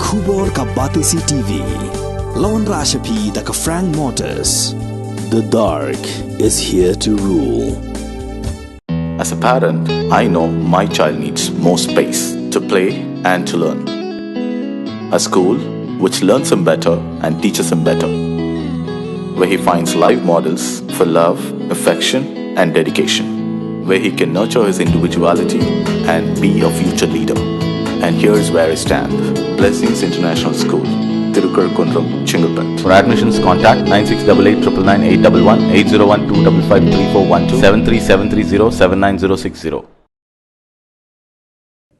Khubor ka Batisi TV. Lawan Rashapi da ka Frank Motors. The dark is here to rule. As a parent, I know my child needs more space to play and to learn. A school which learns him better and teaches him better, where he finds live models for love, affection and dedication, where he can nurture his individuality and be a future leader. And here's where I stand. Blessings International School, Tirukurakkundram, Chengalpet. For admissions, contact 9688999811 8012553412 73730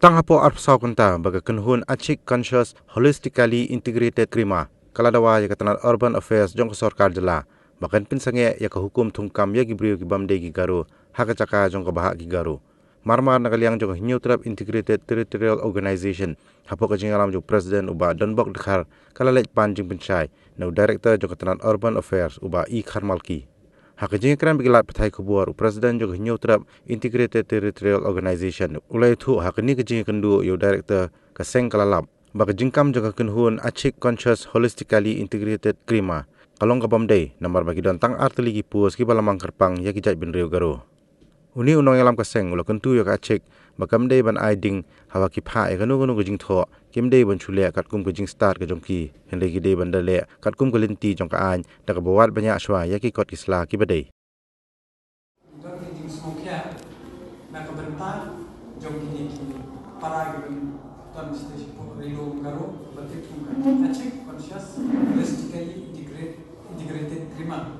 Tanghapo arpsaw kunta baga kunhun achik conscious holistically integrated krima kaladawa ya katanan urban affairs jong sarkar jala bakan pinsange ya ka hukum thungkam ya gibriyo ki bamde gi garu haka chaka jong ka bahak gi garu marmar nagaliang jong New-Trap integrated territorial organization hapo ka jingalam jong president uba donbok dekhar kalalej panjing penchai no director jong katanan urban affairs uba I Kharmalki haka jingkran bigilat pathai khubur president jong New-Trap integrated territorial organization ulai thu haka ni ka jingkandu yo director ka seng kalalap baga jingkam jong kunhun achik conscious holistically integrated krima kalong ka bamde namar bagi don tang arteli gi pus ki balamang kerpang ya ki jaj bin riu garu uni unong yalam ka seng ulo kuntu yo ka achik bakamde ban aiding hawa ki pha e kanu kanu jing tho kimde ban chule kat kum jing start ka jong ki hende gi de ban dale kat kum linti jong ka an da ka bawat banya shwa ya ki kot kisla ki bade don jing smokya na ka benta jong ki para gi don stage po relo garo batik kum achik conscious holistically integrated krima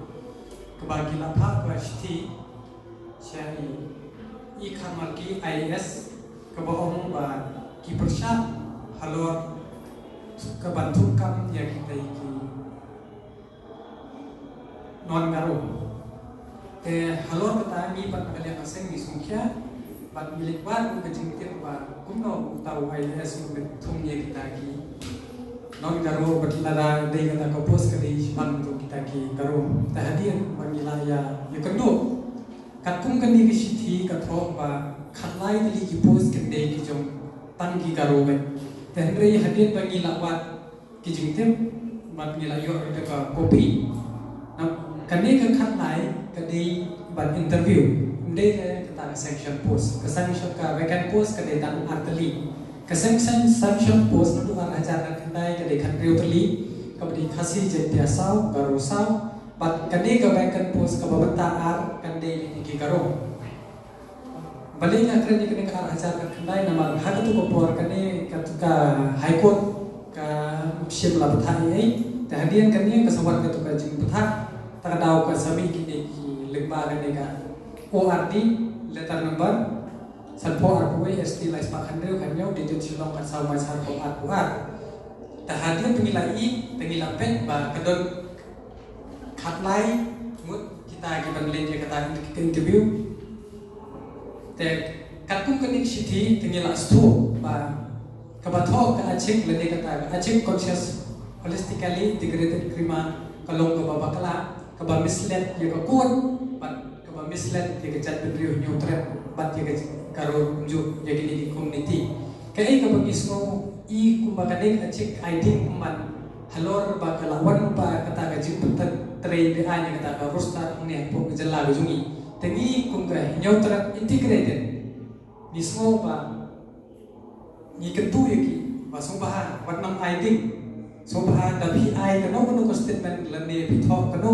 kebagi lapha kwasti Syari I Kharmalki IAS kebaong ba ki persya halor kebantukan yang kita iki non garo te halor kata ni pat kalian asing di sungkya bat milik war ke jingtir ba kumno tahu IAS thum ye kita ki non garo batlara dei kata ko pos ke dei bantu kita ki garo tahadian bangilaya ye kendo katung kani ki sithi ka thok ba khalai dili ki pos ke de ki jong tang ki karo be tenre hadin bangi lawat ki jingtem mat ni la yo de ka kopi na kani ka khalai ka de ban interview de ka section post ka section ka vacant post ka de dan artali ka section post nu an ajar ka kandai ka de khan riutali ka bdi khasi je dia saw garo saw bat kani ka vacant post ka babata ar kande ki karo balik na kren ni ka ajar ka kandai nama hak tu ko por kani ka high court ka shim la bathai ai ta hadian kani ka sawat ka tu ka jing batha ta daw ka sami ki de ki legba kani ka ORD letter number salpo arkuwe ST lais pa khandeu khanyo digit silong ka sawai sarpo ar ta hadian pengilai pengilapet ba kadon khatlai mut kita ki banglen je kata interview te katung kanik sithi tingila stu ba kabatho ka achik lene kata achik conscious holistically integrated krima kalong ka babakala ka ba mislet ye ka kon pat ka ba mislet ye ka chat video New-Trap pat ye ka karo ju ye ki community kai ka bagisno I kumakaning achik ID kuman halor ba kalawan pa kata ka jiput train de anya kata ka roster ni po jalla jungi tengi kum ka New-Trap integrated mismo ba ni kentu yaki ba subahan watnam ID subahan da PI kano kano ko statement lane pitho kano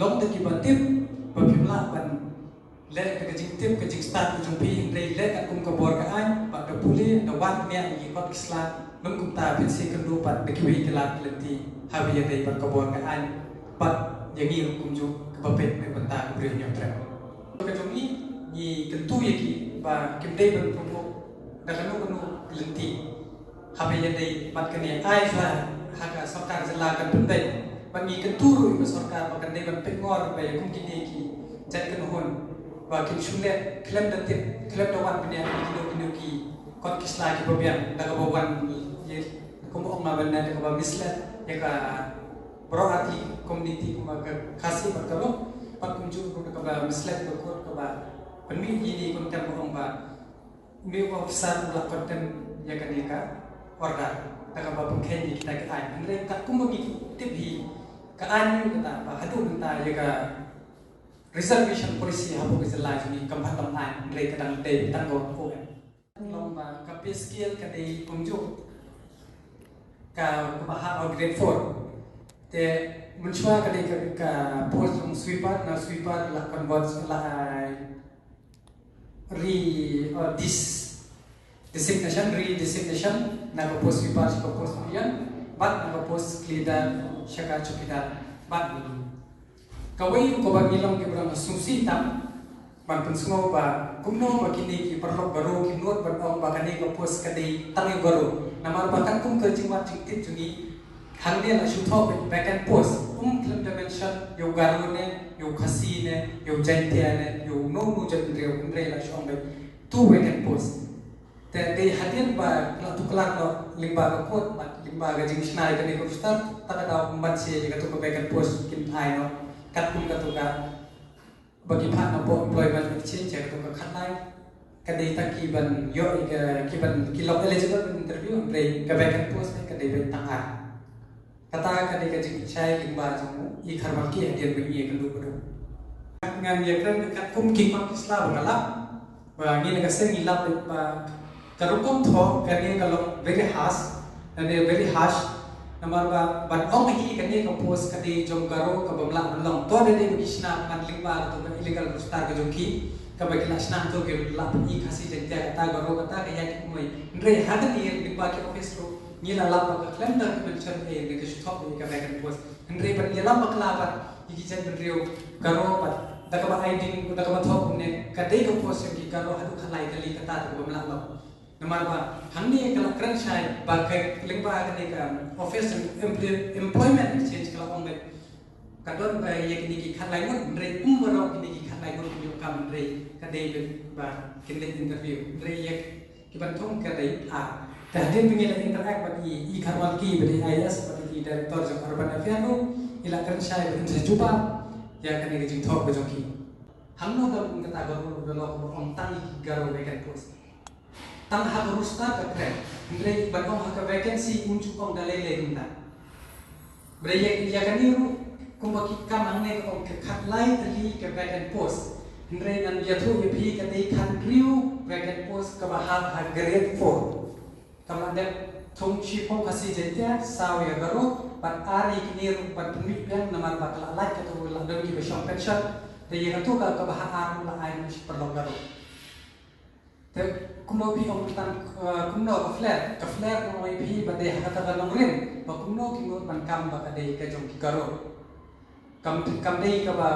long ta ki batip ba pimla ban le ka jingtip ka jing start jung pi le ka kum ka bor ka an ba ka puli na wat ne ni kot kisla nung kum ta pin se kendu pat be ki kelat lenti habi dei ba ka bor ka an pat yang ini kunjung kebapet membentang beri New-Trap. Kejong ni kentu yaki ba kimdei ban promo dakanu kanu lenti habi dei pat kani ai fa haka sarkar jala kan pendai bangi kentu ru ke sarkar ba kani ban pengor ba yakum kini ki jan kan hon ba kim shulet klem datit klem dawan benya kini ki kot kisla ki babian daga bawan ye kumo ma ban daga ba mislet ya ka berarti community kumaga kasih berkalo pat kunjung kumaga mislet berkot kuba penmi ini konten borong ba mi officer la konten ya kanika order taka ba pengken kita ke an andre kat kum bagi tip hi ka an kata ba hadu kata ya ka reservation policy hapo ke selai ni kampat tam an andre kadang te tanggo ko long ba ka pay scale ka dei pungju ka bahar grade 4 te mencuba ka dei ka post sweeper na sweeper la convert la designation na post sweeper sa post pian bat na post cleaner syaka chukida bat ni kawai ko ba ngilong ke berang susi tam ban pensungo ba kumno ba kini ki perlok baru ki not ban ong ba kani ko post kadai tangi baru namar bahkan kum ke jingmat jingtit jungi hangde la shutho back and post claim dimension yo garu ne yo khasi ne yo jaintia ne yo no no jan re la shong be tu back and post te dei hadian ba la tu kelak no limba ka kot ba limba ga jing snai kani ko start ta da umban se ga tu back and post kin ai no kat kum ka tu ka bagi partner employment exchange ya tu ka khatlai kadai ta ki ban yo ki ban ki local eligible interview re ka back and post ne kadai be tang a kata kadai ka jing chai limba jamu I kharmal ki hadian be ye kan du ko ngan ye kan kat kum ki pak isla bangalap ba ni na sen ilap ba karukum tho kani kalong very harsh namar ba ban ong hi kani ka post kadi jom garo ka bamla long to de de kisna kan lingba to ka illegal rustar ka jomki ka ba kila sna to ke la I khasi jenta ka garo kata ka yak moi ndre hadan ni lingba ke office ro ni la la ka claim ta ka mention e de ka shop ka ba kan post ndre ban ni la ba kla ba ki jan ndre garo ba da ka ba ID da ka ba thok ne ka de ka post ki garo hadu khalai kali kata ka bamla lo namar ba hangni kala kran shai ba ka lingba ka ne ka office employment exchange kala ong be kadon ba ye kini ki khalai ngot ndre umro kini ki khalai ngot yo kam ndre ka de ba kini interview ndre ye ki ban thong ka de a ta den bingi la interact ba I kharwal ki ba de IS ba di director jo urban affairs no ila kran shai ba se juba ya kani ki jing thok ba jo ki hamno da ngata garo lo ong tang garo be kan post tang ha rustar ka kre ndre ban ong ha vacancy unchu kong dalele dinda bre ya kani ru kumba ki kamang ne ko ke khatlai tali ke vacant post ndre nan ya thu ye phi ka dei khan riu vacant post ka ba ha grade 4 kamang de thong chi phong khasi jentia saw ya garo ban ari kini ru ban pumi pen namar ba kala lai ka to la dam ki be shop pension de ye ka ka ba ha ar la ai mu perlo garo te kumno bi ong tan kumno ka flat no ai bi ba de ha ta long rin ba kumno ki ngot ban kam ba ka de ka jong ki garo kam de ka ba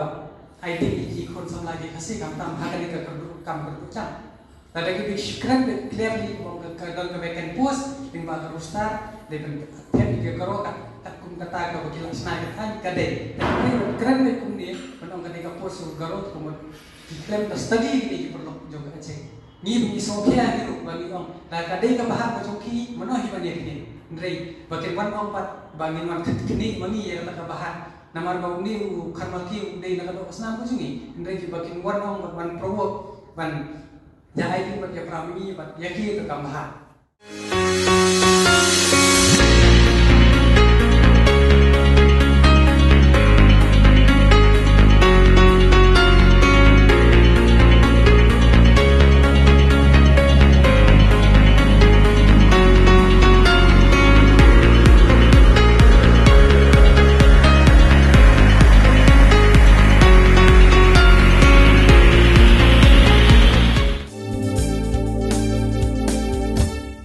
ai de ki khon sam la ki khasi kam tam ha ka ne ka kam ka cham ta de ki bi shikran de clearly ong ka dal ka vacant post ling ba ka rustar de ben tem ki garo ka kum kata ka ba ki la snai ka de kran de kum ni ban ong ka de ka post garo kum ki claim ta study ni ki perlo jong ka che ni bunyi songkia ni ru bagi ong na kadai ka bahar ka joki mano hi bani ni ndrei bakin wan ong pat bangin wan kini mani ya ka bahar namar ba ni kharmal ki dei na ka osna ko jungi ndrei ki bakin wan ong wan provo wan ya ai ki ba ya pramini ba ya ki ka bahar